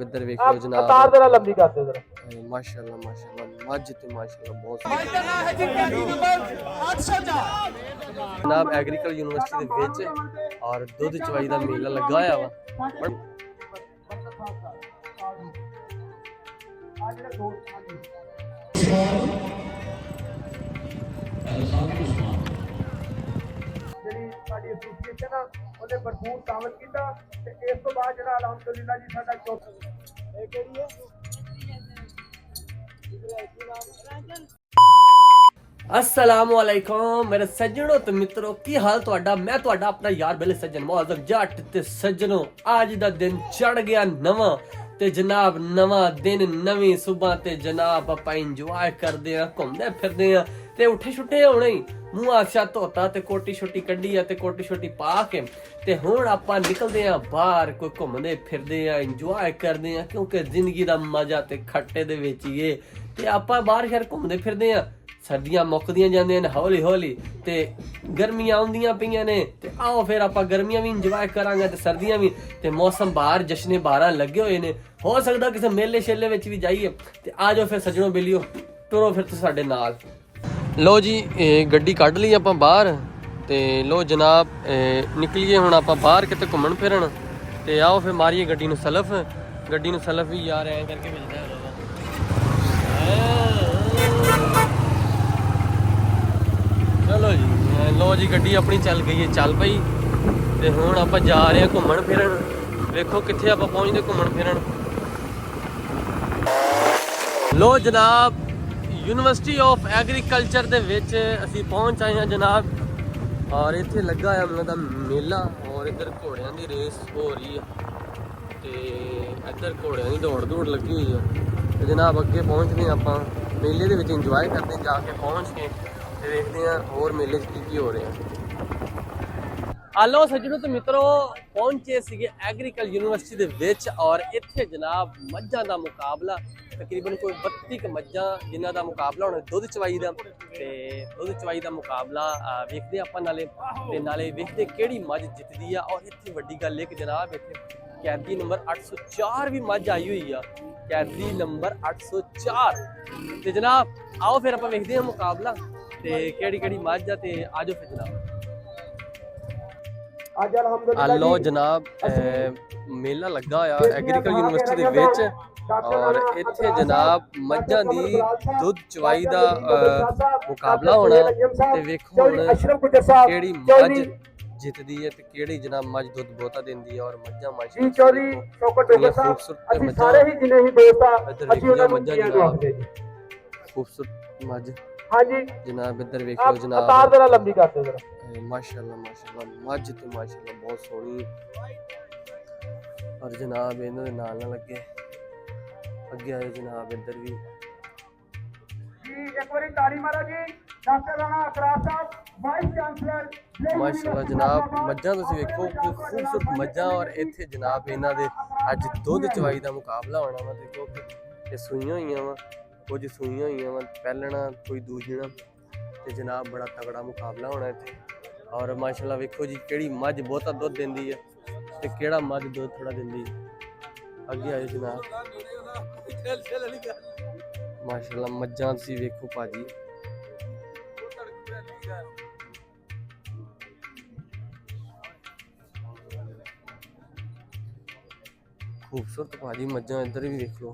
इधर देखो जनाब कतार जरा लंबी कर दो जरा। माशाल्लाह माशाल्लाह मज ते माशाल्लाह बहुत जनाब एग्रीकल्चर यूनिवर्सिटी दे विच और दुध चवाई दा मेला लगा होया वा ਜਿਹੜੀ ਸਾਡੀ ਐਸੋਸੀਏਸ਼ਨ ਆ ਉਹਨੇ ਭਰਪੂਰ ਕਾਮਲ ਕੀਤਾ ਤੇ ਇਸ ਤੋਂ ਬਾਅਦ ਜਿਹੜਾ ਅਲਹਮਦੁਲਿਲਾ ਜੀ ਸਾਡਾ ਚੌਥਾ ਇਹ ਕਿਹੜੀ ਹੈ अस्सलामुअलैकुम मेरे सज्जनों तो मित्रों की हाल तुहाडा मैं तुहाडा अपना यार बेले सज्जन मुअज़्ज़म जट ते सज्जनों आज दा दिन चढ़ गया नवा ते जनाब नवा दिन नवी सुबह ते जनाब आपां इंजॉय करदे आ घूमदे फिरदे आ ते उठे छुट्टे होने ही मूंह आशा धोता ते कोटी छोटी कड्डी ते कोटी छोटी पा के ते हुण आपां निकलदे आ बाहर कोई घूमदे फिरदे आ इंजॉय करदे आ क्योंकि जिंदगी दा मजा ते खट्टे दे विच ही है ते आपां बाहर शहर घूमदे फिरदे आ सर्दियां मुकदियां जांदियां ने हौली हौली ते गर्मियां आउंदियां पईयां ने ते आओ फिर आपां गर्मियां भी इंजॉय करांगे ते सर्दियां भी ते मौसम बाहर जश्ने बारां लगे हुए ने हो सकदा किसे मेले शेले विच भी जाइए ते आ जाओ फिर सज्जनों बेलियो टुरो फिर तुस साडे नाल लो जी गड्डी कढ लई आपां बाहर ते लो जनाब निकलिए हुण आपां बाहर किते घुम्मण फिरन ते आओ फिर मारिए गड्डी नूं सलफ भी यार ऐ करके मिलदा है चलो जी लो जी गड्डी अपनी चल गई है चल पई ते हुण आपां जा रहे हैं घुम्मण फिरन वेखो कित्थे आपां पहुंचदे घुम्मण फिरन लो जनाब यूनिवर्सिटी ऑफ एग्रीकल्चर दे विच असीं पहुंच आए हैं जनाब और इत्थे लगा है उन्हां दा मेला और इधर घोड़ियां दी रेस हो रही है ते इधर घोड़ियां दी दौड़ लगी हुई है ते जनाब अगे पहुंचदे आपां मेले दे विच इंजॉय करदे जाके पहुंच के देखते हैं और मेले की हो रहे हैं आलो सज्जनों तो मित्रों पहुंचे सीगे एग्रीकल्चर यूनिवर्सिटी दे विच और इत्थे जनाब मज्जां दा मुकाबला तकरीबन कोई 32 मज्जां जिन्हां दा मुकाबला होना दुध चवाई दा ते दुध चवाई दा मुकाबला वेखदे आपां नाले वेखदे किहड़ी मझ जितदी आ और इत्थे वड्डी गल इक जनाब इत्थे कैदी नंबर 804 भी मझ आई हुई आ कैदी नंबर 804 ते जनाब आओ फिर आपां वेखदे हां मुकाबला ते केड़ी मझ आ ते आजो फिर जनाब ਅੱਜ ਅਲਹਮਦੁਲਿਲਾ लो जनाब मेला लगा होया एग्रीकल्चर यूनिवर्सिटी दे विच और इत्थे जनाब मज्जां दी दुध चवाई दा मुकाबला होना ते वेखो हुण केड़ी मझ जितदी है ते केड़ी जनाब मझ दुध बहुता देंदी है और मज्जां माशाअल्लाह खूबसूरत मज्जां ਸਾਰੇ ਹੀ ਜਿੰਨੇ ਹੀ ਦੋਸਤ ਆ ਅਸੀਂ ਉਹਨਾਂ ਨੂੰ मज्जां जनाब खूबसूरत मझ हाँ जी जनाब इधर वेखो जनाब कतार जरा लंबी कर दो जरा माशाल्लाह मझ ते माशाल्लाह बहुत सोहनी और जनाब इन्हां दे नाल ना लगे अगे आए जनाब इधर भी जी एक बारी ताड़ी मारो जी डॉक्टर राणा अकरार साहब वाइस चांसलर माशाल्लाह जनाब मज्जां तुसीं वेखो खूबसूरत मज्जां और इत्थे जनाब इन्हां दे अज दुध चवाई दा मुकाबला होना वा देखो ये सूइयां होईयां वा कुछ सूइयां होईयां वा पैलणा कोई दूजना ते जनाब बड़ा तगड़ा मुकाबला होना इत्थे और माशाल्लाह वेखो जी केड़ी मझ बहुता दुध देंदी है ते केड़ा मझ दुध थोड़ा देंदी है अगे आए जनाब माशाल्लाह मज्जां तुसीं वेखो भाजी खूबसूरत भाजी मज्जां इधर भी देख लो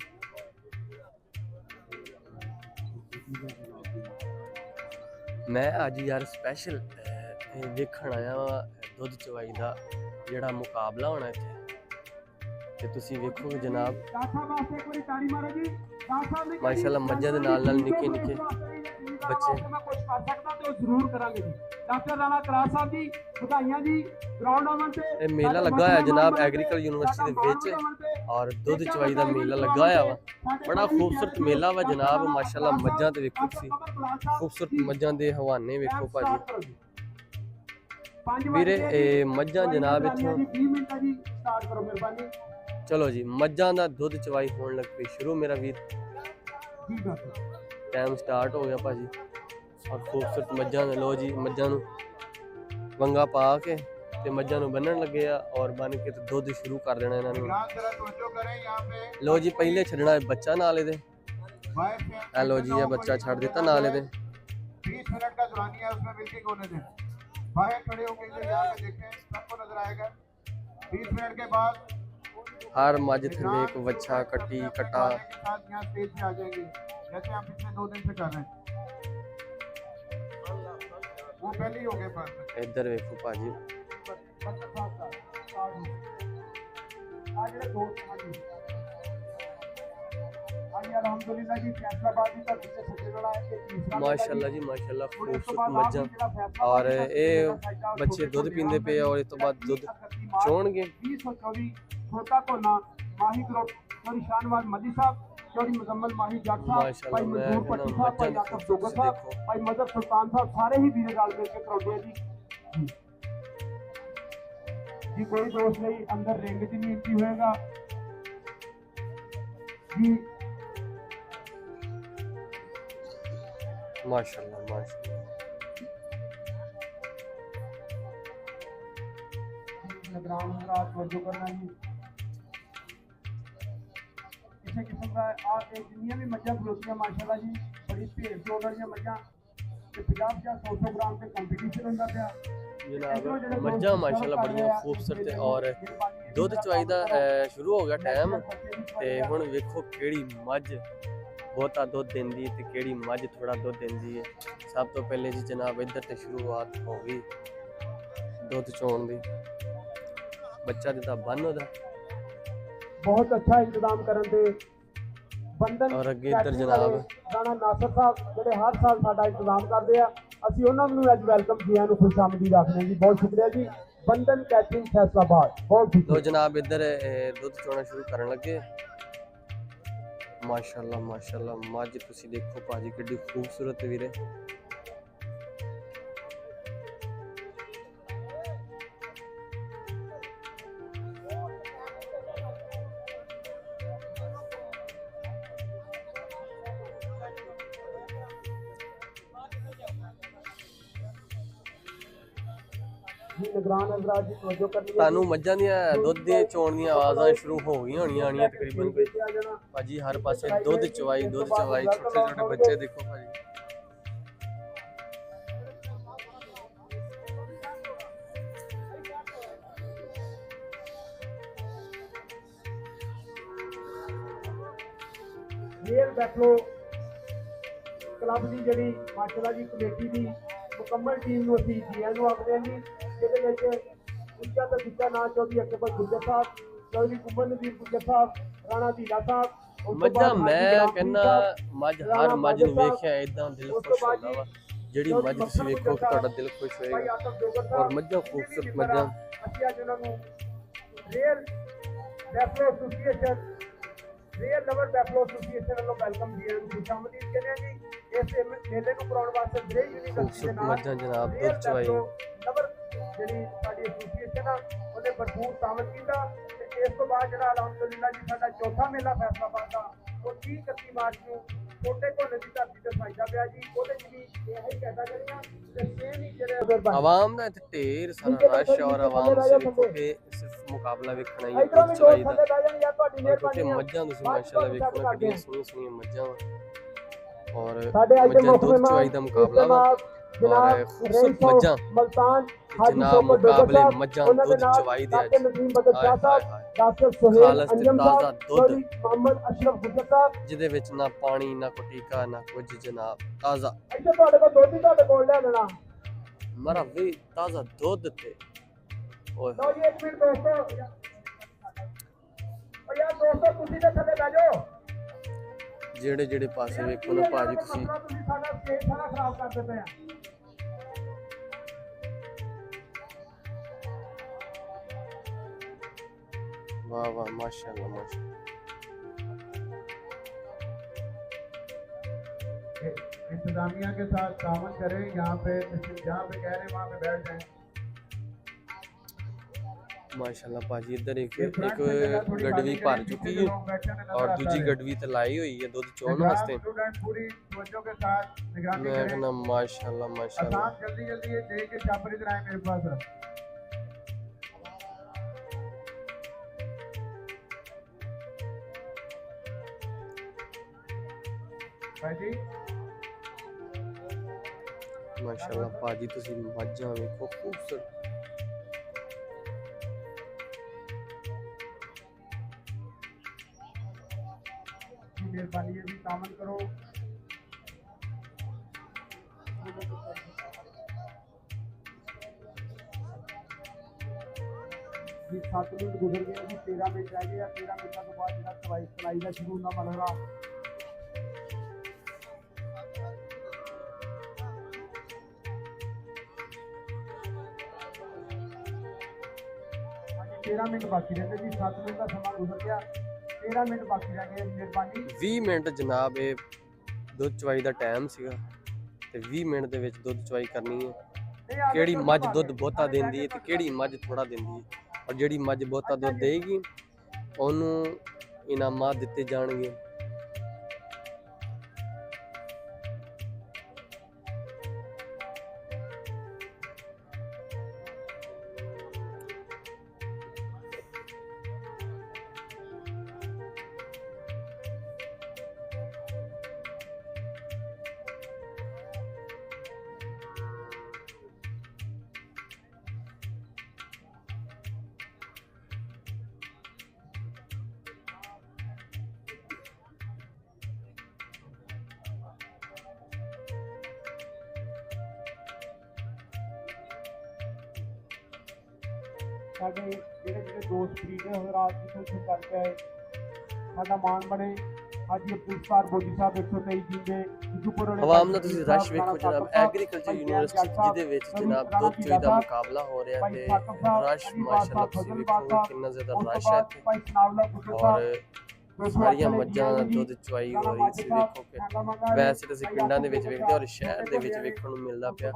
मैं अज यार स्पैशल देखण आया वा दुध चवाई दा जेड़ा मुकाबला होना इत्थे ते तुसीं वेखो जनाब माशाल्लाह मज्जां दे नाल निक्के निक्के बच्चे जरूर करांगे जी डॉक्टर राणा अकरार साहब जी ਵਧਾਈਆਂ जी ग्राउंड आवन ते मेला लगा होया जनाब एग्रीकल्चर यूनिवर्सिटी दे विच और दुध चवाई दा मेला लगा होया वा बड़ा खूबसूरत मेला वा जनाब माशाल्लाह मज्जां ते वेखो तुसीं खूबसूरत मज्जां दे हवाने वेखो भाजी वीरे मज्जां जनाब इत्थों चलो जी मज्जां दा दुध चवाई होण लग पई शुरू मेरा वीर टाइम स्टार्ट हो गया भाजी और खूबसूरत मज्जां लो जी मज्जां नूं वंगा पा के ਤੇ ਮੱਝਾਂ ਨੂੰ ਬੰਨਣ ਲੱਗੇ ਆ ਔਰ ਬੰਨ ਕੇ ਤੇ ਦੁੱਧ ਸ਼ੁਰੂ ਕਰ ਦੇਣਾ ਇਹਨਾਂ ਨੂੰ। निगरान जरा तवज्जो करें यहाँ पे। ਲੋ ਜੀ ਪਹਿਲੇ ਛੱਡਣਾ ਹੈ ਬੱਚਾ ਨਾਲ ਇਹਦੇ। वाइफ है, ਇਹ ਲੋ ਜੀ ਇਹ ਬੱਚਾ ਛੱਡ ਦਿੱਤਾ ਨਾਲ ਇਹਦੇ। 20 मिनट का दुरानी है, उसमें मिल्किंग होने दें। बाहर खड़े होकर इधर यहाँ पे देखें, सबको नजर आएगा। 20 मिनट के बाद हर मझ थले एक बच्चा कट्टी कटा के साथ यहाँ स्टेज पे आ जाएंगे, जैसे हम पिछले 2 दिन से कर रहे हैं। वो पहले ही हो गए पर इधर वेखो भाजी अल्हम्दुलिल्लाह जी फैसलाबाद की धरती ते सज्जन वाला है कि तीसरा माशाल्लाह जी माशाल्लाह खूबसूरत मज्जां और ये बच्चे दूध पींदे पे और इस तो बाद दूध चोणगे। 2024 छोटा कोना माही ग्रुप चौधरी शाहनवाज मली साहब, चौधरी मुजम्मल माही जट साहब, भाई मंजूर पट्टी साहब, भाई याकूब जोगर साहब, भाई मदर सुल्तान साहब, सारे ही वीर गाल मिल के कराउंदे जी। जी कोई दोस्त नहीं, अंदर रिंग च नहीं एंट्री होएगा जी। माशाल्लाह माशाल्लाह निगरान हजरात तवज्जो करना जी। किसी किस्म का आप एक जिन्नियां भी मज्जां खलोतियां माशाल्लाह जी, बड़ी भेड़ जोड़ वालियां मज्जां ते 50-100 ग्राम ते कंपीटीशन हुंदा पिया जनाब। मज्जां माशाल्लाह बड़ियां खूबसूरत और दुध चवाई दा शुरू हो गया टाइम ते हुण वेखो केड़ी मझ बहुता दुध दिंदी ते केड़ी मझ थोड़ा दुध दिंदी है। सब तो पहले जी जनाब इधर ते शुरुआत हो गई दुध चोण दी। बच्चा दिता बन ओदा बहुत अच्छा इंतजाम करन दे बंधन और अगे इधर जनाब राणा नासर साहब ਜਿਹੜੇ हर साल ਸਾਡਾ इंतजाम ਕਰਦੇ ਆ, ਅਸੀਂ ਉਹਨਾਂ ਨੂੰ ਅੱਜ ਵੈਲਕਮ ਜੀਆਂ ਨੂੰ ਖੁਸ਼ਾਮਦੀ ਰੱਖਦੇ ਜੀ। बहुत शुक्रिया जी बंधन कैटरिंग फैसलाबाद। बहुत तो जनाब इधर दुध चोना शुरू करन लगे। माशाल्लाह माशाल्लाह मझ तुसी देखो भाजी किड्डी खूबसूरत वीरे। निगरान हजरात जी तवज्जो करनी है। ਤੁਹਾਨੂੰ ਮੱਝਾਂ ਦੀਆਂ ਦੁੱਧ ਦੇ ਚੋਣ ਦੀਆਂ ਆਵਾਜ਼ਾਂ ਸ਼ੁਰੂ ਹੋ ਗਈਆਂ ਹੋਣੀਆਂ ਤਕਰੀਬਨ ਕੋਈ ਭਾਜੀ ਹਰ ਪਾਸੇ ਦੁੱਧ ਚਵਾਈ ਛੋਟੇ ਛੋਟੇ ਬੱਚੇ ਦੇਖੋ ਭਾਜੀ। ਰੇਲ ਬੈਟਲੋ ਕਲੱਬ ਦੀ ਜਿਹੜੀ ਮਾਸ਼ਾਅੱਲਾ ਜੀ ਕਮੇਟੀ ਦੀ ਮੁਕੰਮਲ ਟੀਮ ਨੂੰ ਅਸੀਂ ਜੀਆਂ ਨੂੰ ਆਖਦੇ ਹਾਂ ਜੀ, ਜਿਹਦੇ ਵਿੱਚ ਉੱਚਾ ਤੇ ਸਿੱਧਾ ਨਾਂ ਚੌਧਰੀ ਅਕਬਰ ਗੁੱਜਰ ਸਾਹਿਬ, ਚੌਧਰੀ ਕੁਮਰ ਨਜ਼ੀਰ ਗੁੱਜਰ ਸਾਹਿਬ, ਰਾਣਾ ਧੀਰਾ ਸਾਹਿਬ। ਮੱਝਾਂ ਮੈਂ ਕਹਿੰਦਾ ਮੱਝ ਹਰ ਮੱਝ ਨੂੰ ਵੇਖਿਆ ਇਦਾਂ ਦਿਲ ਖੁਸ਼ ਹੁੰਦਾ ਵਾ। ਜਿਹੜੀ ਮੱਝ ਤੁਸੀਂ ਵੇਖੋ ਤੁਹਾਡਾ ਦਿਲ ਖੁਸ਼ ਹੋਏਗਾ ਔਰ ਮੱਝਾਂ ਖੂਬਸੂਰਤ ਮੱਝਾਂ। ਅਸੀਂ ਅੱਜ ਉਹਨਾਂ ਨੂੰ rail buffalo association rail lover buffalo association ਵੱਲੋਂ ਵੈਲਕਮ ਜੀ ਨੂੰ ਖੁਸ਼ਾਮਦੀਦ ਕਹਿੰਦੇ ਆ ਜੀ। ਇਸ ਮੇਲੇ ਨੂੰ ਕਰਾਉਣ ਵਾਸਤੇ ਬਰੇ ਯੂਨੀਵਰਸਿਟੀ ਦੇ ਨਾਲ ਮੱਝਾਂ ਜਨਾਬ ਦੁੱਧ ਚਵਾਈ ਲਵਰ ਜਿਹੜੀ ਸਾਡੀ ਐਸੋਸੀਏਸ਼ਨ ਆ ਉਹਨੇ ਭਰਪੂਰ ਤਾਮਤ ਕੀਤਾ ਤੇ ਇਸ ਤੋਂ ਬਾਅਦ ਜਿਹੜਾ ਅਲਹਮਦੁਲਿਲਾ ਜੀ ਸਾਡਾ ਚੌਥਾ ਮੇਲਾ ਫੈਸਲਾਬਾਦ ਦਾ ਉਹ 30-31 ਮਾਰਚ ਨੂੰ ਛੋਟੇ ਕੋਨੇ ਦੀ ਧਰਤੀ ਤੇ ਸਾਈਦਾ ਪਿਆ ਜੀ। ਉਹਦੇ ਚ ਵੀ ਇਹ ਹੀ ਕੈਟਾਗਰੀਆਂ ਤੇ ਸੇਮ ਹੀ ਜਿਹੜੇ आवाम ना इत्थे ढेर सारा रश और आवाम से देखो के सिर्फ मुकाबला वेखना ही दुध चवाई दा क्योंकि मज्जां तुसीं माशाल्लाह वेखो कितनी सोहनी मज्जां और मज्जां दुध चवाई दा मुकाबला वा और खूबसूरत मज्जां मुल्तान जनाब मुकाबले मज्जां दुध चवाई दे डॉक्टर सोहेल खालस ते अंजम ताजा साहब, दुध मोहम्मद अशरफ गुजर साहब। जिहदे विच ना पानी ना कोई टीका ना कुछ जनाब ताजा ਇੱਥੇ ਤੁਹਾਡੇ ਕੋਲ ਦੁੱਧ ਹੀ ਤੁਹਾਡੇ ਕੋਲ ਲੈ ਲੈਣਾ। मरा वे ताजा दुध ते ओए ਲਓ ਜੀ ਇੱਕ ਮਿੰਟ ਦੋਸਤੋ, ਓ ਯਾਰ ਦੋਸਤੋ ਤੁਸੀਂ ਤੇ ਥੱਲੇ ਬਹਿ ਜਾਓ। ਜਿਹੜੇ ਜਿਹੜੇ ਪਾਸੇ ਵੇਖੋ ਨਾ ਭਾਜੀ ਤੁਸੀਂ ਤੁਸੀਂ ਸਾਡਾ ਸਟੇਜ ਸਾਰਾ ਖਰਾਬ ਕਰ ਦਿੱਤੇ ਆ। वाह वाह माशाल्लाह माशाल्लाह। इंतजामिया के साथ तामन करें, यहाँ पे जहाँ पे कह रहे हैं वहाँ पे बैठ जाएं। माशाल्लाह भाजी इधर एक गडवी भर चुकी है और दूजी गडवी तो लाई हुई है दूध चोण वास्ते। पूरी तवज्जो के साथ निगरानी मैं करें। कहना माशाल्लाह माशाल्लाह। जल्दी जल्दी ये दे के छापर इधर आए मेरे पास। ਭਾਈ ਜੀ ਮਾਸ਼ਾਅੱਲਾ ਭਾਜੀ ਤੁਸੀਂ ਮੱਝਾਂ ਵੇਖੋ ਖੂਬਸੂਰਤ। ਮਿਹਰਬਾਨੀ ਹੈ ਜੀ ਤਾਮਨ ਕਰੋ। ਜੀ 7 ਮਿੰਟ ਗੁਜ਼ਰ ਗਏ ਜੀ 13 ਮਿੰਟ ਰਹਿ ਗਏ ਆ। 13 ਮਿੰਟਾਂ ਤੋਂ ਬਾਅਦ ਜਿਹੜਾ ਸਲਾਈ ਦਾ ਸ਼ੁਰੂ ਹੁੰਦਾ ਮਲਹਰਾ। ਹਾਂਜੀ 13 ਮਿੰਟ ਬਾਕੀ ਰਹਿੰਦੇ ਜੀ। 7 ਮਿੰਟ ਦਾ ਸਮਾਂ ਗੁਜ਼ਰ ਗਿਆ, 13 ਮਿੰਟ ਬਾਕੀ ਰਹਿ ਗਏ। ਮਿਹਰਬਾਨੀ 20 ਮਿੰਟ ਜਨਾਬ ਇਹ ਦੁੱਧ ਚਵਾਈ ਦਾ ਟਾਈਮ ਸੀਗਾ ਤੇ 20 ਮਿੰਟ ਦੇ ਵਿੱਚ ਦੁੱਧ ਚਵਾਈ ਕਰਨੀ ਹੈ। ਕਿਹੜੀ ਮੱਝ ਦੁੱਧ ਬਹੁਤਾ ਦਿੰਦੀ ਹੈ ਤੇ ਕਿਹੜੀ ਮੱਝ ਥੋੜਾ ਦਿੰਦੀ ਹੈ, ਔਰ ਜਿਹੜੀ ਮੱਝ ਬਹੁਤਾ ਦੁੱਧ ਦੇਗੀ ਉਹਨੂੰ ਇਨਾਮਾਤ ਦਿੱਤੇ ਜਾਣਗੇ। ਸਾਡੇ ਜਿਹੜੇ ਦੋਸਤ ਫਰੀਦ ਨੇ ਹਜ਼ਰਾਤ ਜਿੱਥੋਂ ਇੱਥੋਂ ਕਰਕੇ ਆਏ, ਸਾਡਾ ਮਾਣ ਬਣੇ। ਅੱਜ ਅਬਦੁਲ ਸਤਾਰ ਬੋਦੀ ਸਾਹਿਬ 123 ਜਿੰਦੇ ਸਿੱਧੂਪੁਰ ਵਾਲੇ ਆਵਾਮ ਦਾ ਤੁਸੀਂ ਰਸ਼ ਵੇਖੋ ਜਨਾਬ। ਐਗਰੀਕਲਚਰ ਯੂਨੀਵਰਸਿਟੀ ਜਿਹਦੇ ਵਿੱਚ ਜਨਾਬ ਦੁੱਧ ਚੋਈ ਦਾ ਮੁਕਾਬਲਾ ਹੋ ਰਿਹਾ ਤੇ ਰਸ਼ ਮਾਸ਼ਾਅੱਲਾ ਤੁਸੀਂ ਵੇਖੋ ਕਿੰਨਾ ਜ਼ਿਆਦਾ ਰਸ਼ ਹੈ ਇੱਥੇ। ਔਰ ਸਾਰੀਆਂ ਮੱਝਾਂ ਦੁੱਧ ਚਵਾਈ ਹੋ ਰਹੀ। ਤੁਸੀਂ ਵੇਖੋ ਕਿ ਵੈਸੇ ਤਾਂ ਅਸੀਂ ਪਿੰਡਾਂ ਦੇ ਵਿੱਚ ਵੇਖਦੇ ਔਰ ਸ਼ਹਿਰ ਦੇ ਵਿੱਚ ਵੇਖਣ ਨੂੰ ਮਿਲਦਾ ਪਿਆ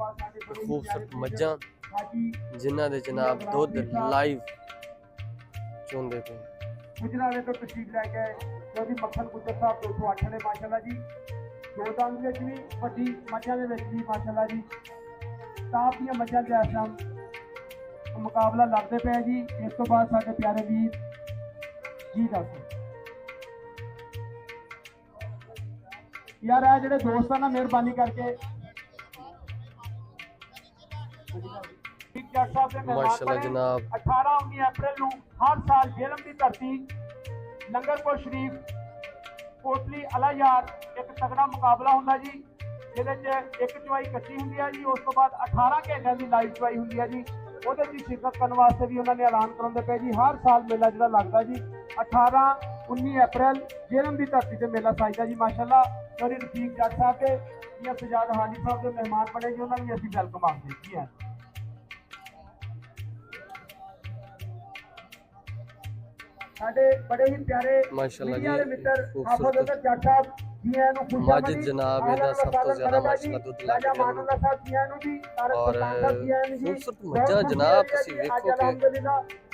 ਖੂਬਸੂਰਤ ਮੱਝਾਂ ਜਿਨ੍ਹਾਂ ਦੇ ਜਨਾਬ ਦੁੱਧ ਲਾਈਵ ਚੋਂਦੇ ਪਏ। ਗੁਜਰਾਲੇ ਤੋਂ ਤਸ਼ਰੀਫ ਲੈ ਕੇ ਆਏ ਜੋ ਵੀ ਮੱਖਣ ਗੁੱਜਰ ਸਾਹਿਬ 208 ਨੇ ਮਾਸ਼ਾਅੱਲਾ ਜੀ। ਦੋ ਦੰਦ ਵਿੱਚ ਵੀ ਵੱਡੀ ਮੱਝਾਂ ਦੇ ਵਿੱਚ ਵੀ ਮਾਸ਼ਾਅੱਲਾ ਜੀ ਟਾਪ ਦੀਆਂ ਮੱਝਾਂ ਦੇ ਆਸਾਮ ਮੁਕਾਬਲਾ ਲੜਦੇ ਪਏ ਜੀ। ਇਸ ਤੋਂ ਬਾਅਦ ਸਾਡੇ ਪਿਆਰੇ ਵੀਰ ਜੀ ਦੱਸੋ ਯਾਰ ਇਹ ਜਿਹੜੇ ਦੋਸਤ ਆ ਨਾ ਮਿਹਰਬਾਨੀ ਕਰਕੇ ਮਾਸ਼ਾਅੱਲਾ ਜਨਾਬ 18-19 ਅਪ੍ਰੈਲ ਨੂੰ ਹਰ ਸਾਲ ਜੇਲਮ ਦੀ ਧਰਤੀ ਲੰਗਰਪੁਰ ਸ਼ਰੀਫ ਕੋਟਲੀ ਅਲਾ ਯਾਰ ਇੱਕ ਤਗੜਾ ਮੁਕਾਬਲਾ ਹੁੰਦਾ ਜੀ, ਜਿਹਦੇ 'ਚ ਇੱਕ ਚਵਾਈ ਕੱਚੀ ਹੁੰਦੀ ਹੈ ਜੀ। ਉਸ ਤੋਂ ਬਾਅਦ 18 ਘੰਟਿਆਂ ਦੀ ਲਾਈਵ ਚਵਾਈ ਹੁੰਦੀ ਹੈ ਜੀ। ਉਹਦੇ 'ਚ ਸ਼ਿਰਕਤ ਕਰਨ ਵਾਸਤੇ ਵੀ ਉਹਨਾਂ ਨੇ ਐਲਾਨ ਕਰਾਉਂਦੇ ਪਏ ਜੀ। ਹਰ ਸਾਲ ਮੇਲਾ ਜਿਹੜਾ ਲੱਗਦਾ ਜੀ 18-19 ਅਪ੍ਰੈਲ ਜੇਲਮ ਦੀ ਧਰਤੀ ਤੇ ਮੇਲਾ ਸਾਜਦਾ ਜੀ ਮਾਸ਼ਾਅੱਲਾ। ਚੌਧਰੀ ਰਫੀਕ ਜੱਟ ਸਾਹਿਬ ਤੇ ਜਾਂ ਸਜਾਦ ਹਾਜੀ ਸਾਹਿਬ ਦੇ ਮਹਿਮਾਨ ਬਣੇ ਜੀ, ਉਹਨਾਂ ਨੂੰ ਵੀ ਅਸੀਂ ਵੈਲਕਮ ਆਖਦੇ ਜੀ। ਹੈ ਸਾਡੇ ਬੜੇ ਹੀ ਪਿਆਰੇ ਮਾਸ਼ਾਅੱਲਾ ਜੀ ਵਾਲੇ ਮਿੱਤਰ ਖੂਬਸੂਰਤ ਹਾਫਿਜ਼ ਜੱਟ ਸਾਹਿਬ ਜੀਆਂ ਨੂੰ ਮੱਝ ਜਨਾਬ ਇਹਦਾ ਸਭ ਤੋਂ ਜ਼ਿਆਦਾ ਮਾਸ਼ਾਅੱਲਾ ਦੁੱਧ ਲੱਗ ਰਿਹਾ ਸਾਹਿਬ ਜੀਆਂ ਨੂੰ ਵੀ ਔਰ ਖੂਬਸੂਰਤ ਮੱਝਾਂ ਜਨਾਬ ਤੁਸੀਂ ਵੇਖੋ ਕਿ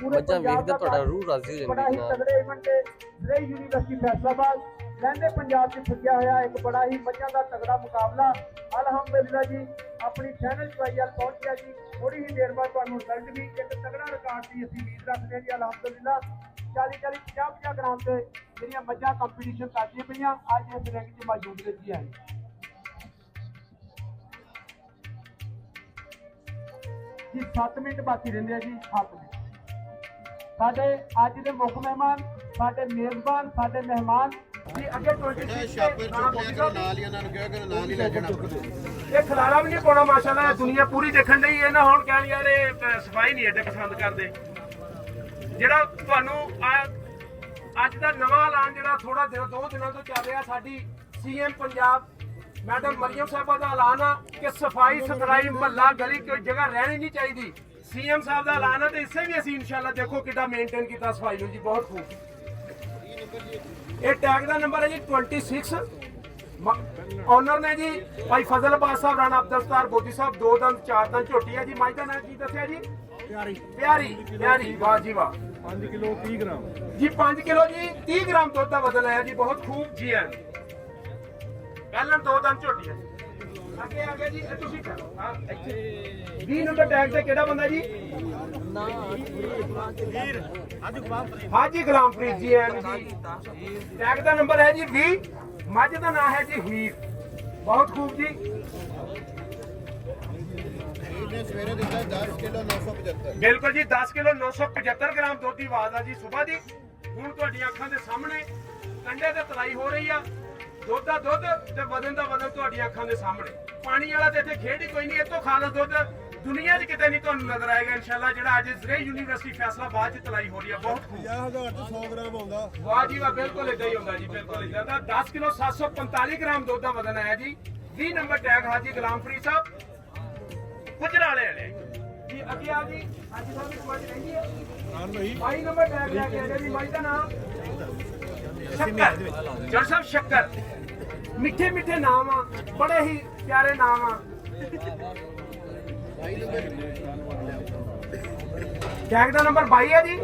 ਮੱਝਾਂ ਵੇਖਦੇ ਤੁਹਾਡਾ ਰੂਹ ਰਾਜ਼ੀ ਹੋ ਜਾਂਦੀ ਜਨਾਬ। ਤਗੜੇ ਇਵੈਂਟ ਤੇ ਜ਼ਰਈ ਯੂਨੀਵਰਸਿਟੀ ਫੈਸਲਾਬਾਦ ਲਹਿੰਦੇ ਪੰਜਾਬ 'ਚ ਸੱਜਿਆ ਹੋਇਆ ਇੱਕ ਬੜਾ ਹੀ ਮੱਝਾਂ ਦਾ ਤਗੜਾ ਮੁਕਾਬਲਾ ਅਲਹਮਦੁਲਿਲਾ ਜੀ ਆਪਣੀ ਚੈਨਲ ਚਵਾਈ ਵੱਲ ਪਹੁੰਚ ਗਿਆ ਜੀ। ਥੋੜੀ ਹੀ ਦੇਰ ਬਾਅਦ ਤੁਹਾਨੂੰ ਰਿਜ਼ਲਟ ਵੀ ਇੱਕ ਤਗੜਾ ਰਿਕਾਰਡ ਦੀ ਅਸੀਂ ਉਮੀਦ ਰੱਖਦੇ ਹਾਂ ਜੀ। ਅਲਹਮਦੁਲਿਲਾ 40-40 50-50 ਗ੍ਰਾਮ ਤੇ ਜਿਹੜੀਆਂ ਮੱਝਾਂ ਕੰਪੀਟੀਸ਼ਨ ਕਰਦੀਆਂ ਪਈਆਂ ਅੱਜ ਇਸ ਰਿੰਗ 'ਚ ਮੌਜੂਦ ਰਹੀਆਂ ਜੀ। 7 ਮਿੰਟ ਬਾਕੀ ਰਹਿੰਦੇ ਆ ਜੀ। 7 ਮਿੰਟ ਸਾਡੇ ਅੱਜ ਦੇ ਮੁੱਖ ਮਹਿਮਾਨ ਸਾਡੇ ਮੇਜ਼ਬਾਨ ਸਾਡੇ ਮਹਿਮਾਨ ਜੀ ਅੱਗੇ 26 ਨਾਲ ਹੀ ਉਹਨਾਂ ਨੂੰ ਕਿਹਾ ਕਿ ਨਾਲ ਹੀ ਲੈ ਜਾਣਾ। ਇਹ ਖਲਾਰਾ ਵੀ ਨਹੀਂ ਪਾਉਣਾ ਮਾਸ਼ਾਅੱਲਾ। ਦੁਨੀਆ ਪੂਰੀ ਦੇਖਣ ਲਈ ਇਹ ਨਾ ਹੁਣ ਕਹਿਣ ਯਾਰ ਇਹ ਸਫਾਈ ਨਹੀਂ ਐਡੇ ਪਸੰਦ ਕਰਦੇ। ਜਿਹੜਾ ਤੁਹਾਨੂੰ ਅੱਜ ਦਾ ਨਵਾਂ ਐਲਾਨ ਜਿਹੜਾ ਥੋੜਾ ਦਿਨ 2 ਦਿਨਾਂ ਤੋਂ ਚੱਲ ਰਿਹਾ ਸਾਡੀ ਸੀਐਮ ਪੰਜਾਬ ਮੈਡਮ ਮਰੀਮ ਸਾਹਿਬਾ ਦਾ ਐਲਾਨ ਆ ਕਿ ਸਫਾਈ ਸੁਥਰਾਈ ਮਹੱਲਾ ਗਲੀ ਕੋਈ ਜਗ੍ਹਾ ਰਹਿਣੀ ਨਹੀਂ ਚਾਹੀਦੀ। ਸੀਐਮ ਸਾਹਿਬ ਦਾ ਐਲਾਨ ਆ ਤੇ ਇਸੇ ਵੀ ਅਸੀਂ ਇਨਸ਼ਾਅੱਲਾ ਦੇਖੋ ਕਿੱਦਾਂ ਮੇਨਟੇਨ ਕੀਤਾ ਸਫਾਈ ਨੂੰ ਜੀ। ਬਹੁਤ ਖੂਬ। ਇਹ ਟੈਗ ਦਾ ਨੰਬਰ ਹੈ ਜੀ 26। ਓਨਰ ਨੇ ਜੀ ਭਾਈ ਫਜ਼ਲ ਅਬਾਸ ਸਾਹਿਬ ਰਾਣਾ ਅਬਦੁਲ ਸਤਾਰ ਬੋਦੀ ਸਾਹਿਬ 2 ਦੰਦ 4 ਦੰਦ ਝੋਟੀ ਹੈ ਜੀ। ਮੱਝ ਦਾ ਨਾਮ ਕੀ ਦੱਸਿਆ ਜੀ? ਪਿਆਰੀ ਵਾਹ ਜੀ ਵਾਹ। 5 ਕਿਲੋ 30 ਗ੍ਰਾਮ ਜੀ 5 ਕਿਲੋ ਜੀ 30 ਗ੍ਰਾਮ ਦੁੱਧ ਦਾ ਵਜ਼ਨ ਹੈ ਜੀ। ਬਹੁਤ ਖੂਬ ਜੀ ਹੈ। ਪਹਿਲਾਂ 2 ਦੰਦ ਝੋਟੀ ਹੈ ਅੱਗੇ ਆ ਗਿਆ ਜੀ। ਇਹ ਤੁਸੀਂ ਕਰੋ ਹਾਂ ਇੱਥੇ 20 ਨੰਬਰ ਟੈਗ ਤੇ ਕਿਹੜਾ ਬੰਦਾ ਜੀ? ਹਾਜੀ ਗੁਲਾਮਪ੍ਰੀਤ ਜੀ ਹੈ ਜੀ। ਟੈਗ ਦਾ ਨੰਬਰ ਹੈ ਜੀ 20 ਮੱਝ ਦਾ ਨਾਮ ਹੈ ਜੀ ਹੀਰ। ਬਹੁਤ ਖੂਬ ਜੀ। ਸਵੇਰੇ ਦਿੱਤਾ 10 ਕਿਲੋ 975। ਬਿਲਕੁਲ ਜੀ 10 ਕਿਲੋ 975 ਗ੍ਰਾਮ ਦੁੱਧ ਦੀ ਆਵਾਜ਼ ਆ ਜੀ ਸਵੇਰ ਦੀ। ਹੁਣ ਤੁਹਾਡੀਆਂ ਅੱਖਾਂ ਦੇ ਸਾਹਮਣੇ ਕੰਡੇ ਤੇ ਤਲਾਈ ਹੋ ਰਹੀ ਆ। ਦੁੱਧ ਦਾ ਦੁੱਧ ਤੇ ਵਜ਼ਨ ਦਾ ਵਜ਼ਨ ਤੁਹਾਡੀਆਂ ਅੱਖਾਂ ਦੇ ਸਾਹਮਣੇ। ਪਾਣੀ ਵਾਲਾ ਤੇ ਇੱਥੇ ਖੇਡ ਹੀ ਕੋਈ ਨਹੀਂ। ਇਹ ਤੋਂ ਖਾਣਾ ਦੁੱਧ ਦੁਨੀਆ 'ਚ ਕਿਤੇ ਨਹੀਂ ਤੁਹਾਨੂੰ ਨਜ਼ਰ ਆਏਗਾ ਇਨਸ਼ਾਅੱਲਾ। ਜਿਹੜਾ ਅੱਜ ਜ਼ਰੇ ਯੂਨੀਵਰਸਿਟੀ ਫੈਸਲਾਬਾਦ 'ਚ ਤਲਾਈ ਹੋ ਰਹੀ ਆ। ਬਹੁਤ 50000 ਤੋਂ 100 ਗ੍ਰਾਮ ਆਉਂਦਾ। ਵਾਹ ਜੀ ਵਾਹ, ਬਿਲਕੁਲ ਇਦਾਂ ਹੀ ਹੁੰਦਾ ਜੀ, ਬਿਲਕੁਲ ਇਦਾਂ ਦਾ। 10 ਕਿਲੋ 745 ਗ੍ਰਾਮ ਦੁੱਧ ਦਾ ਵਜ਼ਨ ਆਇਆ ਜੀ। 20 ਨੰਬਰ ਟੈਗ ਹਾਜੀ ਗੁਲਾਮ ਫਰੀਦ ਸਾਹਿਬ ਗੁਜਰਾਲੇ ਵਾਲੇ ਜੀ। ਅੱਗੇ ਆ ਜੀ ਹਾਜੀ ਸਾਹਿਬ ਦੀ ਮੱਝ ਰਹਿੰਦੀ ਹੈ। ਹਾਂ ਭਾਈ 22 ਨੰਬਰ ਟੈਗ ਲੈ ਕੇ ਆਏ ਜੀ। ਮੱਝ ਦਾ ਨਾਮ ਸ਼ੱਕਰ। ਜੱਟ ਸਾਹਿਬ ਸ਼ੱਕਰ। ਮਿੱਠੇ ਮਿੱਠੇ ਨਾਮ ਆ, ਬੜੇ ਹੀ ਪਿਆਰੇ ਨਾਮ ਆ। ਟੈਗ ਦਾ ਨੰਬਰ 22 ਹੈ ਜੀ।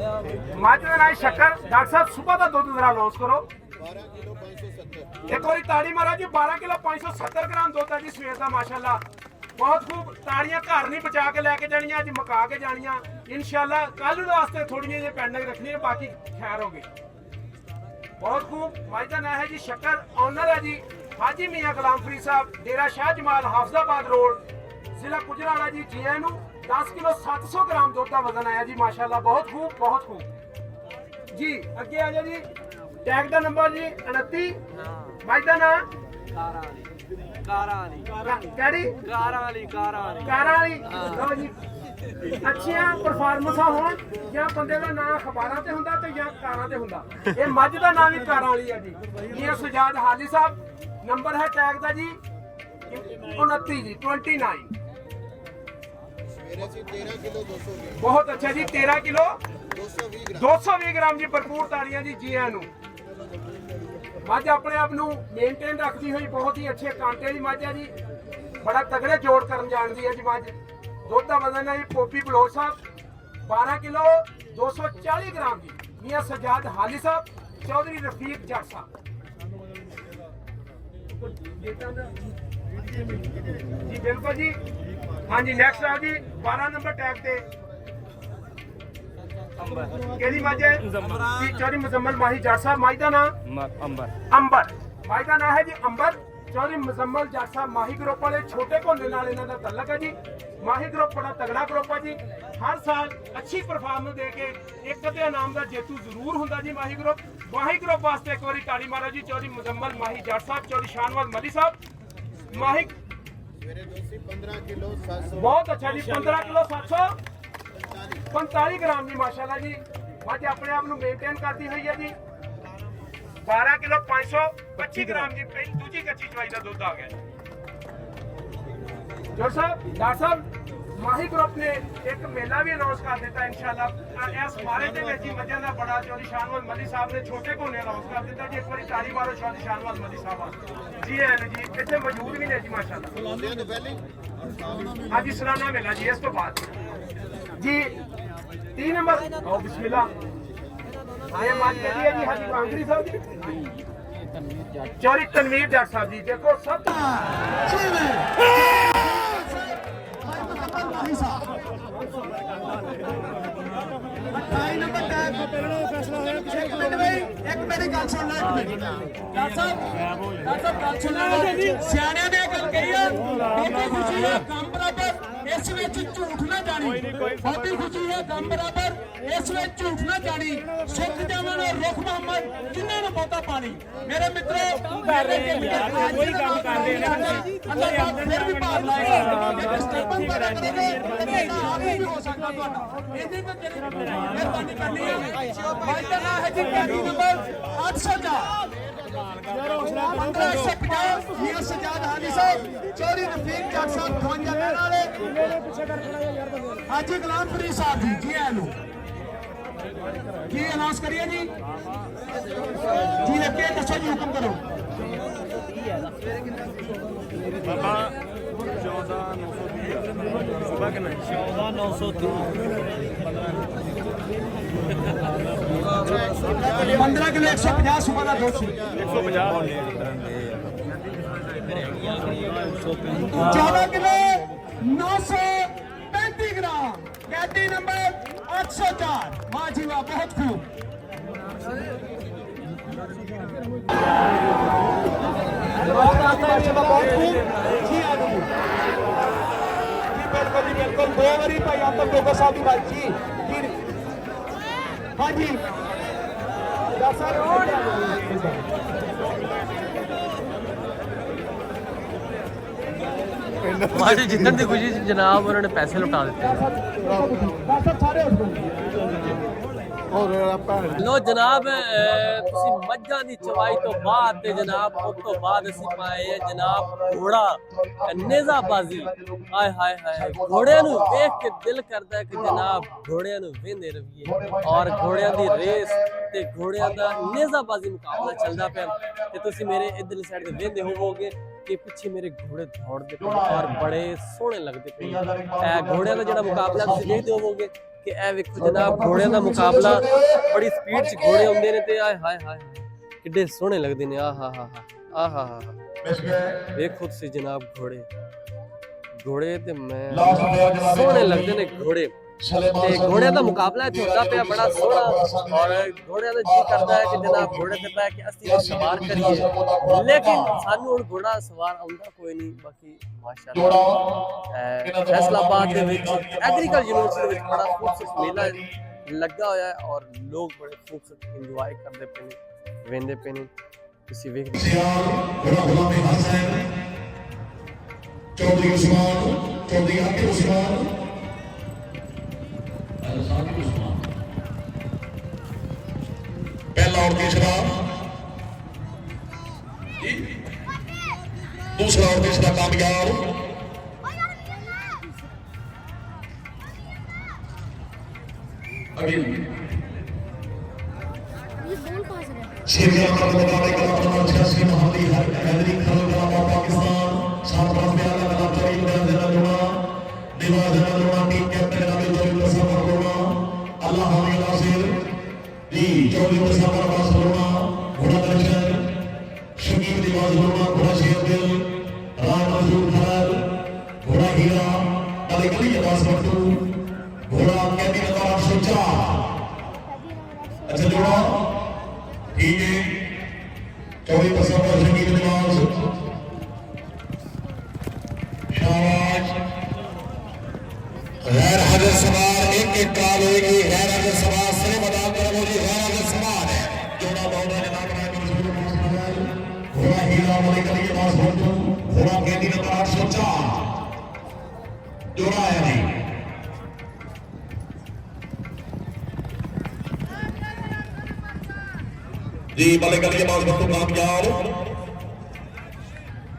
ਮੱਝ ਦਾ ਨਾਮ ਸ਼ੱਕਰ। ਡਾਕਟਰ ਸਾਹਿਬ ਸਵੇਰ ਦਾ ਦੁੱਧ ਜ਼ਰਾ ਅਨਾਉਂਸ ਕਰੋ। 12 ਕਿਲੋ 570। ਇੱਕ ਵਾਰੀ ਤਾੜੀ ਮਾਰਾ ਜੀ। 12 ਕਿਲੋ 570 ਗ੍ਰਾਮ ਦੁੱਧ ਹੈ ਜੀ ਸਵੇਰ ਦਾ ਮਾਸ਼ਾਅੱਲਾ। ਬਹੁਤ ਖੂਬ। ਤਾੜੀਆਂ ਘਰ ਨਹੀਂ ਬਚਾ ਕੇ ਲੈ ਕੇ ਜਾਣੀਆਂ, ਅੱਜ ਮੁਕਾ ਕੇ ਜਾਣੀਆਂ ਇਨਸ਼ਾਅੱਲਾ। ਕੱਲ ਨੂੰ ਵਾਸਤੇ ਥੋੜੀਆਂ ਜਿਹੀਆਂ ਪੈਂਡਿੰਗ ਰੱਖਣੀਆਂ, ਬਾਕੀ ਖੈਰ ਹੋ ਗਈ। ਬਹੁਤ ਖੂਬ। ਮੱਝ ਦਾ ਨਾਮ ਹੈ ਜੀ ਸ਼ੱਕਰ। ਓਨਰ ਹੈ ਜੀ ਹਾਜੀ ਮੀਆਂ ਗੁਲਾਮ ਫਰੀਦ ਸਾਹਿਬ, ਡੇਰਾ ਸ਼ਾਹ ਜਮਾਲ, ਹਾਫਜ਼ਾਬਾਦ ਰੋਡ, ਜ਼ਿਲ੍ਹਾ ਗੁਜਰਾਲਾ ਜੀ। ਜੀ ਆਇਆਂ ਨੂੰ। 10 ਕਿਲੋ 700 ਗ੍ਰਾਮ ਦੁੱਧ ਦਾ ਵਜ਼ਨ ਆਇਆ ਜੀ ਮਾਸ਼ਾਅੱਲਾ। ਬਹੁਤ ਖੂਬ, ਬਹੁਤ ਖੂਬ ਜੀ। ਅੱਗੇ ਆ ਜਾ ਜੀ। ਟੈਗ ਦਾ ਨੰਬਰ ਜੀ 29। ਮੱਝ ਦਾ ਨਾਮ ਕਿਹੜੀ? ਕਾਰਾਂ ਵਾਲੀ। ਲਓ ਜੀ। ਅੱਛੀਆਂ ਪਰਫਾਰਮੈਂਸਾਂ ਹੋਣ ਜਾਂ ਬੰਦੇ ਦਾ ਨਾਮ ਅਖਬਾਰਾਂ ਤੇ ਹੁੰਦਾ ਤੇ ਜਾਂ ਕਾਰਾਂ ਤੇ ਹੁੰਦਾ। ਇਹ ਮੱਝ ਦਾ ਨਾਮ ਵੀ ਕਾਰਾਂ ਵਾਲੀ ਹੈ ਜੀ। ਇਹ ਸੁਜਾਦ ਹਾਲੀ ਸਾਹਿਬ। ਨੰਬਰ ਹੈ ਟੈਗ ਦਾ ਜੀ 29 ਜੀ 29। ਸਵੇਰੇ ਸੀ 13 ਕਿਲੋ 220। ਬਹੁਤ ਅੱਛਾ ਜੀ। 13 ਕਿਲੋ 220 ਗ੍ਰਾਮ। 220 ਗ੍ਰਾਮ ਜੀ। ਭਰਪੂਰ ਤਾੜੀਆਂ ਜੀ। ਜੀ ਆਇਆਂ ਨੂੰ। ਮੱਝ ਆਪਣੇ ਆਪ ਨੂੰ ਮੇਨਟੇਨ ਰੱਖਦੀ ਹੋਈ ਬਹੁਤ ਹੀ ਅੱਛੇ ਕਾਂਟੇ ਦੀ ਮੱਝ ਹੈ ਜੀ। ਬੜਾ ਤਗੜੇ ਜੋੜ ਕਰਨ ਜਾਣਦੀ ਹੈ ਜੀ ਮੱਝ। ਦੁੱਧ ਦਾ ਵਜ਼ਨ ਹੈ ਜੀ ਪੋਪੀ ਬਲੋਚ ਸਾਹਿਬ 12 ਕਿਲੋ 240 ਗ੍ਰਾਮ ਜੀ। ਮੀਆਂ ਸਜਾਦ ਹਾਲੀ ਸਾਹਿਬ, ਚੌਧਰੀ ਰਫੀਕ ਜੱਟ ਸਾਹਿਬ ਜੀ। ਬਿਲਕੁਲ ਜੀ। ਹਾਂਜੀ ਨੈਕਸਟ ਆ ਜੀ 12 ਨੰਬਰ ਟੈਗ ਤੇ ਕਿਹੜੀ ਮੱਝ ਹੈ ਜੀ? ਚੌਧਰੀ ਮੁਜ਼ੰਮਲ ਮਾਹੀ ਜੱਟ ਸਾਹਿਬ। ਮੱਝ ਦਾ ਨਾਮ ਅੰਬਰ। ਮੱਝ ਦਾ ਨਾਮ ਹੈ ਜੀ ਅੰਬਰ। ਚੌਧਰੀ ਮੁਜ਼ੰਮਲ ਜੱਟ ਸਾਹਿਬ ਮਾਹੀ ਗਰੁੱਪ ਵਾਲੇ। ਛੋਟੇ ਘੋਨੇ ਨਾਲ ਇਹਨਾਂ ਦਾ ਤਲਕ ਹੈ ਜੀ। ਮਾਹੀ ਗਰੁੱਪ ਬੜਾ ਤਗੜਾ ਗਰੁੱਪ ਹੈ ਜੀ। ਹਰ ਸਾਲ ਅੱਛੀ ਪਰਫਾਰਮੈਂਸ ਦੇ ਕੇ ਇੱਕ ਅੱਧੇ ਇਨਾਮ ਦਾ ਜੇਤੂ ਜ਼ਰੂਰ ਹੁੰਦਾ ਜੀ ਮਾਹੀ ਗਰੁੱਪ। ਮਾਹੀ ਗਰੁੱਪ ਵਾਸਤੇ ਇੱਕ ਵਾਰੀ ਤਾੜੀ ਮਾਰੋ ਜੀ। ਚੌਧਰੀ ਮੁਜ਼ੰਮਲ ਮਾਹੀ ਜੱਟ ਸਾਹਿਬ, ਚੌਧਰੀ ਸ਼ਾਨਵਾਜ਼ ਮਲੀ ਸਾਹਿਬ ਮਾਹੀ। ਸਵੇਰੇ ਦੋਸੀ 15 ਕਿਲੋ 700। ਬਹੁਤ ਅੱਛਾ ਜੀ। 15 ਕਿਲੋ 745 ਗ੍ਰਾਮ ਜੀ ਮਾਸ਼ਾਅੱਲਾ ਜੀ। ਮੱਝ ਆਪਣੇ ਆਪ ਨੂੰ ਮੇਨਟੇਨ ਕਰਦੀ ਹੋਈ ਹੈ ਜੀ। 12 ਕਿਲੋ 525 ਗ੍ਰਾਮ ਜੀ। ਪਹਿਲੀ ਦੂਜੀ ਕੱਚੀ ਚਵਾਈ ਦਾ ਦੁੱਧ ਆ ਗਿਆ ਜੀ। ਜੋ ਸਾਹਿਬ ਡਾਕਟਰ ਸਾਹਿਬ ਮਾਹੀ ਗਰੁੱਪ ਨੇ ਇੱਕ ਮੇਲਾ ਵੀ ਅਨਾਉਂਸ ਕਰ ਦਿੱਤਾ ਇਨਸ਼ਾਅੱਲਾ। ਇਸ ਮਾਰੇ ਦੇ ਵਿੱਚ ਹੀ ਮੱਝਾਂ ਦਾ ਬੜਾ ਚੌਧਰੀ ਸ਼ਾਨਵਾਜ਼ ਮਲੀ ਸਾਹਿਬ ਨੇ ਛੋਟੇ ਘੋਨੇ ਅਨਾਉਂਸ ਕਰ ਦਿੱਤਾ ਜੀ। ਇੱਕ ਵਾਰੀ ਤਾੜੀ ਮਾਰੋ ਚੌਧਰੀ ਸ਼ਾਨਵਾਜ਼ ਮਲੀ ਸਾਹਿਬ ਜੀ। ਐਨ ਜੀ ਇੱਥੇ ਮੌਜੂਦ ਵੀ ਨੇ ਜੀ ਮਾਸ਼ਾਅੱਲਾ। ਲਾਉਂਦੇ ਤੋਂ ਪਹਿਲੇ ਹਾਂਜੀ ਸਲਾਨਾ ਮੇਲਾ ਜੀ। ਇਸ ਤੋਂ ਬਾਅਦ ਜੀ 3 ਨੰਬਰ ਆਓ ਬਿਸਮਿਲ੍ਲਾ। ਆਏ ਮੱਝ ਕਿਹੜੀ ਹੈ ਜੀ? ਹਾਜੀ ਕਾਂਗਰੀ ਸਾਹਿਬ ਜੀ। ਚੌਧਰੀ ਤਨਵੀਰ ਜੱਟ ਸਾਹਿਬ ਜੀ। ਦੇਖੋ ਸਭ ਸਿਆਣਿਆਂ ਨੇ ਗੱਲ ਕਹੀ ਆ। ਬਹੁਤੀ ਖੁਸ਼ੀ ਹੈ ਕੰਮ ਬਰਾਬਰ, ਇਸ ਵਿੱਚ ਝੂਠ ਨਾ ਜਾਣੀ। ਬਹੁਤੀ ਖੁਸ਼ੀ ਹੈ ਕੰਮ ਬਰਾਬਰ, ਇਸ ਵਿੱਚ ਝੂਠ ਨਾ ਜਾਣੀ। ਸੁੱਖ ਜਾਵਣ ਰੁੱਖ ਮੁਹੰਮਦ ਜਿਨ੍ਹਾਂ ਨੂੰ ਬਹੁਤਾ ਪਾਣੀ। ਮੇਰੇ ਮਿੱਤਰੋ ਕੋਈ ਕੰਮ ਕਰਦੇ ਅੱਲਾਹ ਫਿਰ ਵੀ ਪਾਰ ਲਾਏਗਾ। ਜੇ ਸਟੇਪਾਂ ਪੈਦਾ ਕਰੋਗੇ ਤਾਂ ਆਗੇ ਵੀ ਹੋ ਸਕਦਾ ਤੁਹਾਡਾ। ਇਹਦੀ ਤਾਂ ਮਿਹਰਬਾਨੀ ਕਰਨੀ ਹੈ। ਭਾਈ ਦਾ ਨਾਮ ਹੈ ਜੀ ਟੈਗੀ ਨੰਬਰ 804 1550 ਮੀਆਂ ਸਜਾਦ ਹਾਲੀ ਸਾਹਿਬ, ਚੌਧਰੀ ਰਫੀਕ ਜੱਟ ਸਾਹਿਬ 52 ਲੈਣ ਵਾਲੇ, ਹਾਜੀ ਗੁਲਾਮ ਫਰੀਦ ਸਾਹਿਬ ਜੀ। ਜੀ ਆਇਆਂ ਨੂੰ ਕੀ ਅਨਾਉਂਸ ਕਰੀਏ ਜੀ? ਜੀ ਅੱਗੇ ਦੱਸੋ ਜੀ, ਹੁਕਮ ਕਰੋ। ਬਾਬਾ 14920 ਸੁਬਾ ਕਿੰਨਾ 14930 15 ਕਿਲੋ 150 ਸੁਬਾ ਦਾ 200 14 ਕਿਲੋ 935 ਗ੍ਰਾਮ। ਕੈਦੀ ਨੰਬਰ 804। ਵਾਹ ਜੀ ਵਾਹ, ਬਹੁਤ ਖੂਬ। ਮਾਸ਼ਾਅੱਲਾ ਬਹੁਤ ਖੂਬ ਜੀ ਆਨੂ ਜੀ ਬਿਲਕੁਲ ਜੀ ਬਿਲਕੁਲ 2 ਵਾਰੀ ਭਾਈ ਆਤਮ ਡੋਗਰ ਸਾਹਿਬ ਦੀ ਗੱਲ ਜੀ ਹਾਂਜੀ ਦੱਸ ਸਰ ਮਾਜੀ ਜਿੱਤਣ ਦੀ ਖੁਸ਼ੀ 'ਚ ਜਨਾਬ ਉਹਨਾਂ ਨੇ ਪੈਸੇ ਲੁਟਾ ਦਿੱਤੇ। ਸਾਰੇ ਹੋਰ ਆਪਾਂ ਲੋ ਜਨਾਬ ਤੁਸੀਂ ਮੱਝਾਂ ਦੀ ਚਵਾਈ ਤੋਂ ਬਾਅਦ ਤੇ ਜਨਾਬ ਉਸ ਤੋਂ ਬਾਅਦ ਅਸੀਂ ਪਾਏ ਹੈ ਜਨਾਬ ਘੋੜਾ ਨੇਜ਼ਾਬਾਜ਼ੀ। ਆਏ ਹਾਏ ਹਾਏ ਘੋੜਿਆਂ ਨੂੰ ਵੇਖ ਕੇ ਦਿਲ ਕਰਦਾ ਹੈ ਕਿ ਜਨਾਬ ਘੋੜਿਆਂ ਨੂੰ ਵੇਂਦੇ ਰਹੀਏ ਔਰ ਘੋੜਿਆਂ ਦੀ ਰੇਸ ਤੇ ਘੋੜਿਆਂ ਦਾ ਨੇਜ਼ਾਬਾਜ਼ੀ ਮੁਕਾਬਲਾ ਚੱਲਦਾ ਪਿਆ ਤੇ ਤੁਸੀਂ ਮੇਰੇ ਇਧਰਲੀ ਸਾਈਡ ਤੇ ਵੇਂਦੇ ਹੋਵੋਗੇ ਕਿ ਪਿੱਛੇ ਮੇਰੇ ਘੋੜੇ ਦੌੜਦੇ ਪਏ ਔਰ ਬੜੇ ਸੋਹਣੇ ਲੱਗਦੇ ਪਏ। ਘੋੜਿਆਂ ਦਾ ਜਿਹੜਾ ਮੁਕਾਬਲਾ ਤੁਸੀਂ ਦੇਖਦੇ ਹੋਵੋਗੇ ਕਿ ਇਹ ਵੇਖੋ ਜਨਾਬ ਘੋੜਿਆਂ ਦਾ ਮੁਕਾਬਲਾ ਬੜੀ ਸਪੀਡ 'ਚ ਘੋੜੇ ਹੁੰਦੇ ਨੇ ਤੇ ਆਏ ਹਾਏ ਹਾਏ ਕਿੱਡੇ ਸੋਹਣੇ ਲੱਗਦੇ ਨੇ। ਆਹਾ ਵੇਖੋ ਤੁਸੀਂ ਜਨਾਬ ਘੋੜੇ ਤੇ ਮੈਂ ਸੋਹਣੇ ਲੱਗਦੇ ਨੇ ਘੋੜੇ ਤੇ ਘੋੜਿਆਂ ਦਾ ਮੁਕਾਬਲਾ ਇੱਥੇ ਹੁੰਦਾ ਪਿਆ ਬੜਾ ਸੋਹਣਾ ਔਰ ਘੋੜਿਆਂ ਦਾ ਜੀ ਕਰਦਾ ਹੈ ਕਿ ਜਨਾਬ ਘੋੜੇ ਤੇ ਬਹਿ ਕੇ ਅਸੀਂ ਸਵਾਰ ਕਰੀਏ ਲੇਕਿਨ ਸਾਨੂੰ ਹੁਣ ਘੋੜਾ ਸਵਾਰ ਆਉਂਦਾ ਕੋਈ ਨਹੀਂ। ਬਾਕੀ ਮਾਸ਼ਾਅੱਲਾ ਫੈਸਲਾਬਾਦ ਦੇ ਵਿੱਚ ਐਗਰੀਕਲਚਰ ਯੂਨੀਵਰਸਿਟੀ ਦੇ ਵਿੱਚ ਬੜਾ ਖੂਬਸੂਰਤ ਮੇਲਾ ਲੱਗਾ ਹੋਇਆ ਹੈ ਔਰ ਲੋਕ ਬੜੇ ਖੂਬਸੂਰਤ ਇੰਜੋਏ ਕਰਦੇ ਪਏ ਨੇ ਵੇਂਦੇ ਪਏ ਨੇ ਤੁਸੀਂ ਵੇਖਦੇ चौधरी उस्मान चौधरी आकिब उस्मान पहला और तीसरा दूसरा और तीसरा कामयाब सीरिया का मुकाबले का नंबर 86 मोहम्मदी हैदरी खान का पाकिस्तान सात पास में आला का चोरी में देना जोड़ा दिमाग देना जोड़ा टीम कैप्टन अभी चोरी का सफर जोड़ा अल्लाह हमें नासिर जी चोरी का सफर पास जोड़ा घोड़ा दर्शन शकील दिमाग जोड़ा घोड़ा शेर दिल राय मजदूर खैर घोड़ा हीरा कली कली पास बटू घोड़ा कैदी नंबर 804 अच्छा जोड़ा ठीक है चोरी का सफर शकील दिमाग गैर हाजिर सवार एक काल होगी गैर हाजिर सवार सिर्फ अदा करो जी गैर हाजिर सवार है जोड़ा बहुना जनाब घोड़ा हीरा मलिक अली के पास पहुंचो घोड़ा कैदी नंबर 804 जोड़ा है नहीं जी मलिक अली के पास पहुंचो कामयाब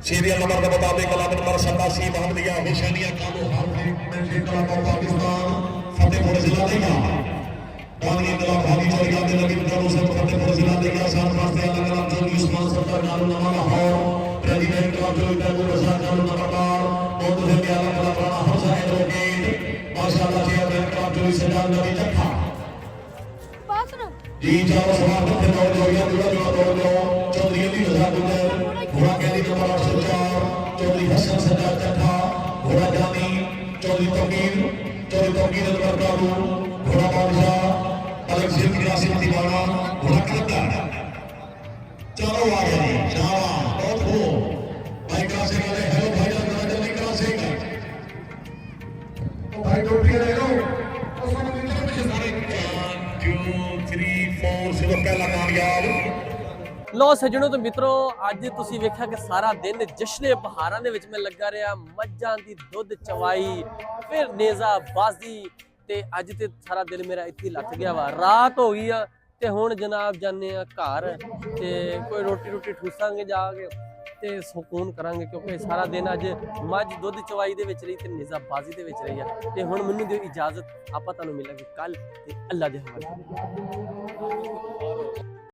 सीरियल नंबर के मुताबिक कलाम नंबर 87 मोहम्मदिया हुसैनिया कालो पाकिस्तान फतेहपुर जिला देगा गांधी इंकलाब भागी चौरिया में लगी विचारों से फतेहपुर जिला देगा साथ वास्ते अलग अलग जो उस्मान सरकार कालो नामा लाहौर प्रेसिडेंट इंकलाब जो इताबू रसा कालो नवाबार बहुत से भी अलग अलग बड़ा हौसा है रोकेट माशाल्लाह चेयर इंकलाब जो सजान नबी जखा जी चारों सवार पत्थर दौड़ जोड़िया जुड़ा चौधरी अली रजा गुजर घोड़ा कैदी नंबर 804 चौधरी हसन सज्जाद चट्ठा घोड़ा जानी चौधरी तौकीर नंबर काबू घोड़ा बादशाह अलग सिर की राशि दीवाना घोड़ा कलंदर चारों आ गए शाबाश बहुत हो भाई कहां से गए हेलो भाई जान जल्दी कहां से गए तो भाई टोपी ले लो और सब मिलकर के सारे 1 2 3 4 सिर्फ पहला कामयाब ਲੋ ਸੱਜਣੋ ਤੇ ਮਿੱਤਰੋ ਅੱਜ ਤੁਸੀਂ ਵੇਖਿਆ ਕਿ ਸਾਰਾ ਦਿਨ ਜਸ਼ਨੇ ਬਹਾਰਾਂ ਦੇ ਵਿੱਚ ਮੈਂ ਲੱਗਾ ਰਿਹਾ ਮੱਝਾਂ ਦੀ ਦੁੱਧ ਚਵਾਈ ਫਿਰ ਨੇਜ਼ਾਬਾਜ਼ੀ ਤੇ ਅੱਜ ਤੇ ਸਾਰਾ ਦਿਨ ਮੇਰਾ ਇੱਥੇ ਲੱਥ ਗਿਆ ਵਾ ਰਾਤ ਹੋ ਗਈ ਆ ਤੇ ਹੁਣ ਜਨਾਬ ਜਾਂਦੇ ਆ ਘਰ ਤੇ ਕੋਈ ਰੋਟੀ ਠੂਸਾਂਗੇ ਜਾ ਕੇ ਤੇ ਸਕੂਨ ਕਰਾਂਗੇ ਕਿਉਂਕਿ ਸਾਰਾ ਦਿਨ ਅੱਜ ਮੱਝ ਦੁੱਧ ਚਵਾਈ ਦੇ ਵਿੱਚ ਰਹੀ ਤੇ ਨੇਜ਼ਾਬਾਜ਼ੀ ਦੇ ਵਿੱਚ ਰਹੀ ਆ ਤੇ ਹੁਣ ਮੈਨੂੰ ਦਿਓ ਇਜਾਜ਼ਤ ਆਪਾਂ ਤੁਹਾਨੂੰ ਮਿਲਾਂਗੇ ਕੱਲ ਤੇ ਅੱਲਾ ਦੇ ਹਵਾਲੇ।